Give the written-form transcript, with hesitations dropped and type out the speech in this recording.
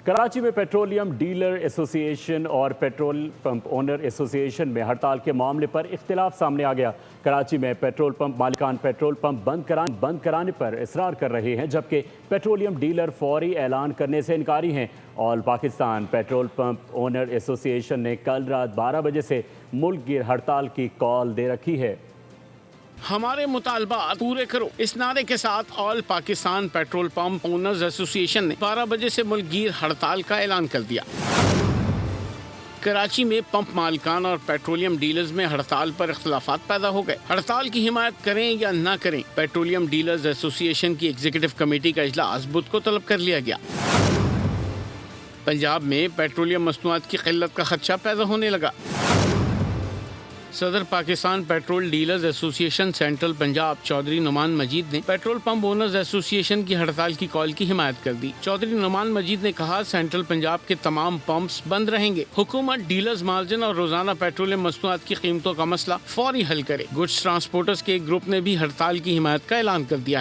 کراچی میں petroleum dealer ایسوسی ایشن اور پیٹرول پمپ اونر ایسوسی ایشن میں ہڑتال کے معاملے پر اختلاف سامنے آ گیا۔ کراچی میں پیٹرول پمپ مالکان پیٹرول پمپ بند کرانے پر اصرار کر رہے ہیں، جبکہ پیٹرولیم ڈیلر فوری اعلان کرنے سے انکاری ہیں۔ آل پاکستان پیٹرول پمپ اونر ایسوسی ایشن نے کل رات 12 بجے سے ملک گیر ہڑتال کی کال دے رکھی ہے۔ ہمارے مطالبات پورے کرو، اس نعرے کے ساتھ آل پاکستان پیٹرول پمپ اونرز ایسوسی ایشن نے 12 بجے سے ملک گیر ہڑتال کا اعلان کر دیا۔ کراچی میں پمپ مالکان اور پیٹرولیم ڈیلرز میں ہڑتال پر اختلافات پیدا ہو گئے۔ ہڑتال کی حمایت کریں یا نہ کریں، پیٹرولیم ڈیلرز ایسوسی ایشن کی ایگزیکٹو کمیٹی کا اجلاس بدھ کو طلب کر لیا گیا۔ پنجاب میں پیٹرولیم مصنوعات کی قلت کا خدشہ پیدا ہونے لگا۔ صدر پاکستان پیٹرول ڈیلرز ایسوسی ایشن سینٹرل پنجاب چودھری نعمان مجید نے پیٹرول پمپ اونرز ایسوسی ایشن کی ہڑتال کی کال کی حمایت کر دی۔ چودھری نعمان مجید نے کہا، سینٹرل پنجاب کے تمام پمپس بند رہیں گے۔ حکومت ڈیلرز مارجن اور روزانہ پیٹرولیم مصنوعات کی قیمتوں کا مسئلہ فوری حل کرے۔ گڈز ٹرانسپورٹرز کے ایک گروپ نے بھی ہڑتال کی حمایت کا اعلان کر دیا ہے۔